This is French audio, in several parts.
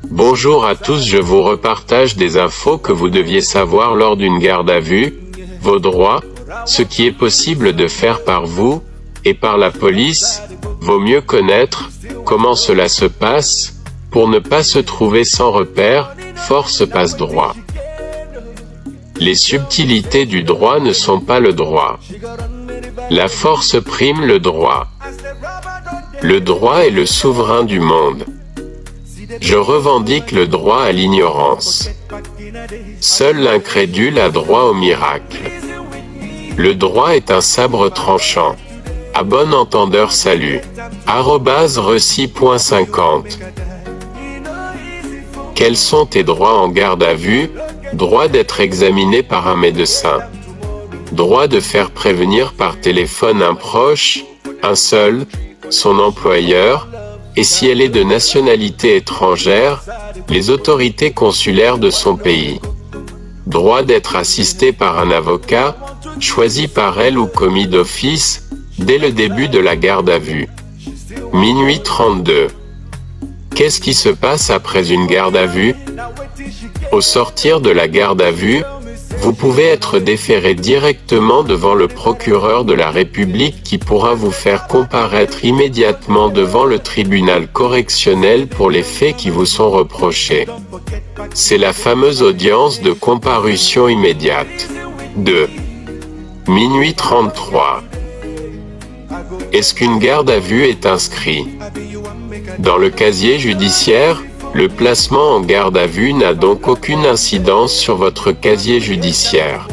Bonjour à tous, je vous repartage des infos que vous deviez savoir lors d'une garde à vue, vos droits, ce qui est possible de faire par vous, et par la police, vaut mieux connaître, comment cela se passe, pour ne pas se trouver sans repère, force passe-droit. Les subtilités du droit ne sont pas le droit. La force prime le droit. Le droit est le souverain du monde. Je revendique le droit à l'ignorance. Seul l'incrédule a droit au miracle. Le droit est un sabre tranchant. À bon entendeur salut. @reci.50. Quels sont tes droits en garde à vue? Droit d'être examiné par un médecin. Droit de faire prévenir par téléphone un proche, un seul, son employeur, et si elle est de nationalité étrangère, les autorités consulaires de son pays. Droit d'être assisté par un avocat, choisi par elle ou commis d'office, dès le début de la garde à vue. Minuit 32. Qu'est-ce qui se passe après une garde à vue? Au sortir de la garde à vue, vous pouvez être déféré directement devant le procureur de la République qui pourra vous faire comparaître immédiatement devant le tribunal correctionnel pour les faits qui vous sont reprochés. C'est la fameuse audience de comparution immédiate. 2. Minuit 33. Est-ce qu'une garde à vue est inscrite? Dans le casier judiciaire, le placement en garde à vue n'a donc aucune incidence sur votre casier judiciaire.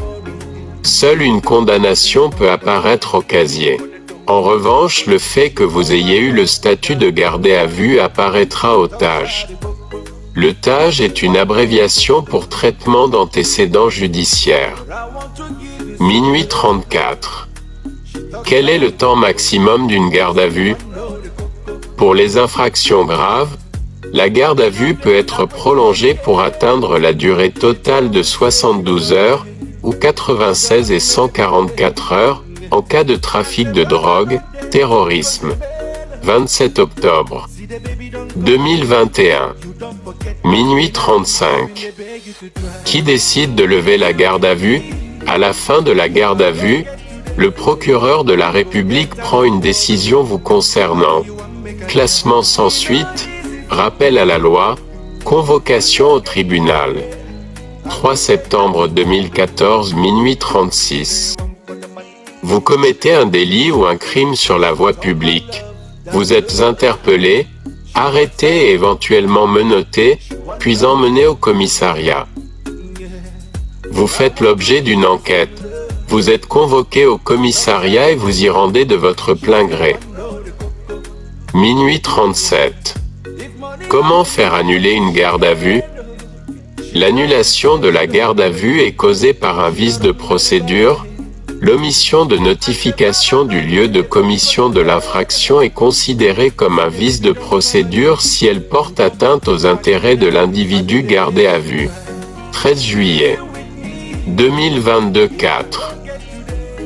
Seule une condamnation peut apparaître au casier. En revanche, le fait que vous ayez eu le statut de gardé à vue apparaîtra au TAJ. Le TAJ est une abréviation pour traitement d'antécédents judiciaires. Minuit 34. Quel est le temps maximum d'une garde à vue? Pour les infractions graves, la garde à vue peut être prolongée pour atteindre la durée totale de 72 heures, ou 96 et 144 heures, en cas de trafic de drogue, terrorisme. 27 octobre 2021. Minuit 35. Qui décide de lever la garde à vue? À la fin de la garde à vue, le procureur de la République prend une décision vous concernant. Classement sans suite, rappel à la loi, convocation au tribunal. 3 septembre 2014, minuit 36. Vous commettez un délit ou un crime sur la voie publique. Vous êtes interpellé, arrêté et éventuellement menotté, puis emmené au commissariat. Vous faites l'objet d'une enquête. Vous êtes convoqué au commissariat et vous y rendez de votre plein gré. Minuit 37. Comment faire annuler une garde à vue? L'annulation de la garde à vue est causée par un vice de procédure. L'omission de notification du lieu de commission de l'infraction est considérée comme un vice de procédure si elle porte atteinte aux intérêts de l'individu gardé à vue. 13 juillet 2022 4.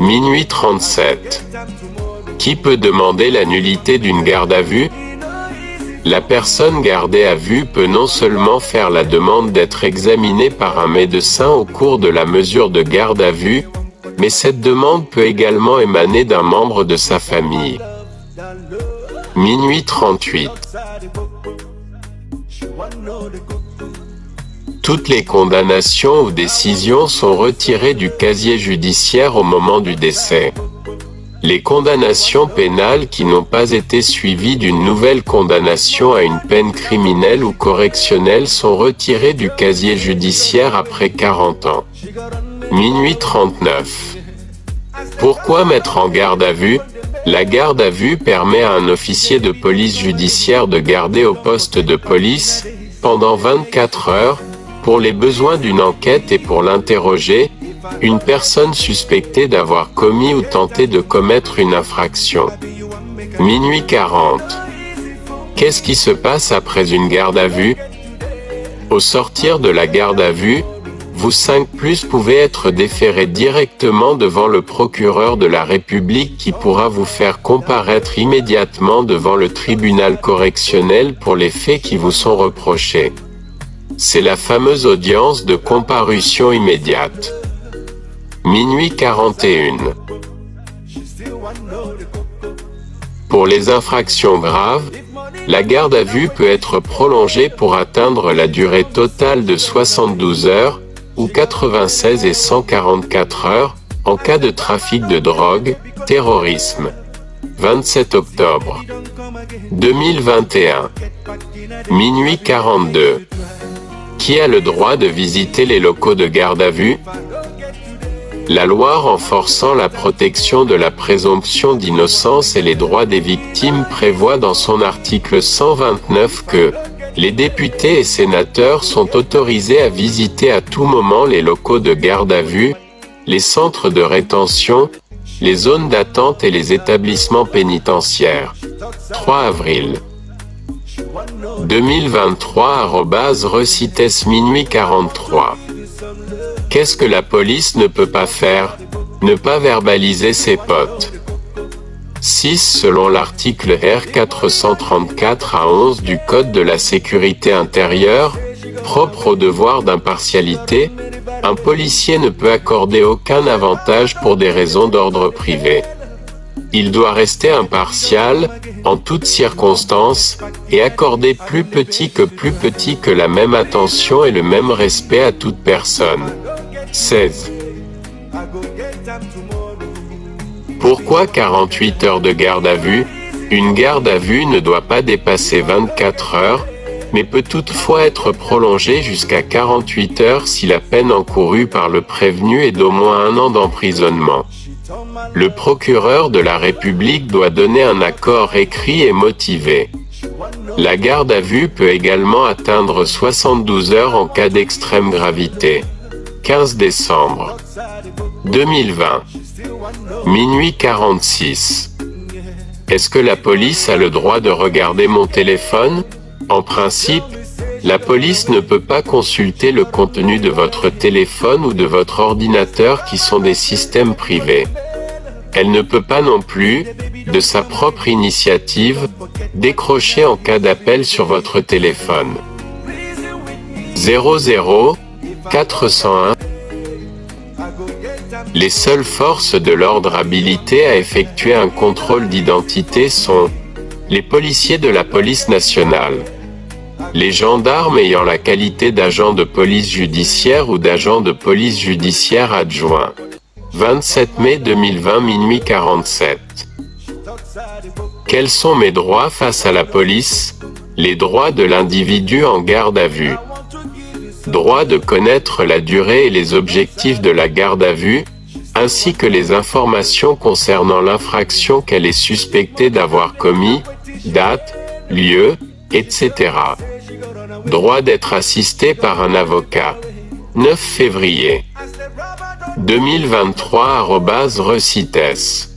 Minuit 37. Qui peut demander la nullité d'une garde à vue? La personne gardée à vue peut non seulement faire la demande d'être examinée par un médecin au cours de la mesure de garde à vue, mais cette demande peut également émaner d'un membre de sa famille. Minuit 38. Toutes les condamnations ou décisions sont retirées du casier judiciaire au moment du décès. Les condamnations pénales qui n'ont pas été suivies d'une nouvelle condamnation à une peine criminelle ou correctionnelle sont retirées du casier judiciaire après 40 ans. Minuit 39. Pourquoi mettre en garde à vue? La garde à vue permet à un officier de police judiciaire de garder au poste de police, pendant 24 heures, pour les besoins d'une enquête et pour l'interroger, une personne suspectée d'avoir commis ou tenté de commettre une infraction. Minuit 40. Qu'est-ce qui se passe après une garde à vue? Au sortir de la garde à vue, Vous 5+ pouvez être déféré directement devant le procureur de la République qui pourra vous faire comparaître immédiatement devant le tribunal correctionnel pour les faits qui vous sont reprochés. C'est la fameuse audience de comparution immédiate. Minuit 41. Pour les infractions graves, la garde à vue peut être prolongée pour atteindre la durée totale de 72 heures, ou 96 et 144 heures, en cas de trafic de drogue, terrorisme. 27 octobre 2021. Minuit 42. Qui a le droit de visiter les locaux de garde à vue? La loi renforçant la protection de la présomption d'innocence et les droits des victimes prévoit dans son article 129 que les députés et sénateurs sont autorisés à visiter à tout moment les locaux de garde à vue, les centres de rétention, les zones d'attente et les établissements pénitentiaires. 3 avril 2023 @recites minuit 43. Qu'est-ce que la police ne peut pas faire? Ne pas verbaliser ses potes. 6. Selon l'article R 434 à 11 du Code de la sécurité intérieure, propre au devoir d'impartialité, un policier ne peut accorder aucun avantage pour des raisons d'ordre privé. Il doit rester impartial, en toutes circonstances, et accorder plus petit que la même attention et le même respect à toute personne. 16. Pourquoi 48 heures de garde à vue? Une garde à vue ne doit pas dépasser 24 heures, mais peut toutefois être prolongée jusqu'à 48 heures si la peine encourue par le prévenu est d'au moins 1 an d'emprisonnement. Le procureur de la République doit donner un accord écrit et motivé. La garde à vue peut également atteindre 72 heures en cas d'extrême gravité. 15 décembre 2020. Minuit 46. Est-ce que la police a le droit de regarder mon téléphone? En principe, la police ne peut pas consulter le contenu de votre téléphone ou de votre ordinateur qui sont des systèmes privés. Elle ne peut pas non plus, de sa propre initiative, décrocher en cas d'appel sur votre téléphone. 00 401. Les seules forces de l'ordre habilitées à effectuer un contrôle d'identité sont les policiers de la police nationale, les gendarmes ayant la qualité d'agent de police judiciaire ou d'agent de police judiciaire adjoint. 27 mai 2020 minuit 47. Quels sont mes droits face à la police? Les droits de l'individu en garde à vue. Droit de connaître la durée et les objectifs de la garde à vue, ainsi que les informations concernant l'infraction qu'elle est suspectée d'avoir commis, date, lieu, etc. Droit d'être assisté par un avocat. 9 février 2023 @recites.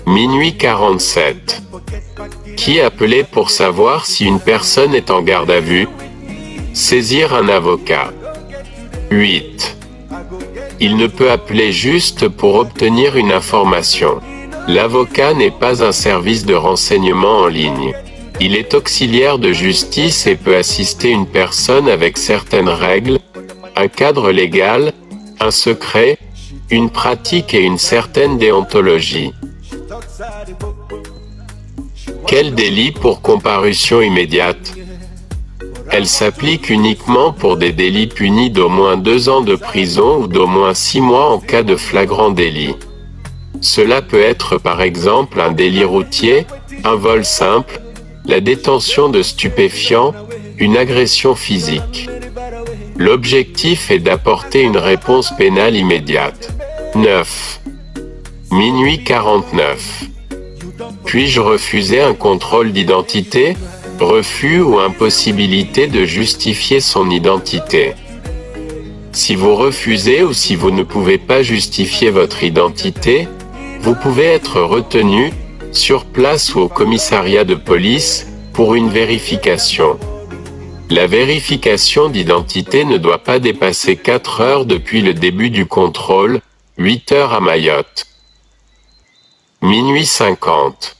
Minuit 47. Qui appeler pour savoir si une personne est en garde à vue? Saisir un avocat. 8. Il ne peut appeler juste pour obtenir une information. L'avocat n'est pas un service de renseignement en ligne. Il est auxiliaire de justice et peut assister une personne avec certaines règles, un cadre légal, un secret, une pratique et une certaine déontologie. Quel délit pour comparution immédiate? Elle s'applique uniquement pour des délits punis d'au moins 2 ans de prison ou d'au moins 6 mois en cas de flagrant délit. Cela peut être par exemple un délit routier, un vol simple, la détention de stupéfiants, une agression physique. L'objectif est d'apporter une réponse pénale immédiate. 9. Minuit 49. Puis-je refuser un contrôle d'identité? Refus ou impossibilité de justifier son identité. Si vous refusez ou si vous ne pouvez pas justifier votre identité, vous pouvez être retenu, sur place ou au commissariat de police, pour une vérification. La vérification d'identité ne doit pas dépasser 4 heures depuis le début du contrôle, 8 heures à Mayotte. Minuit 50.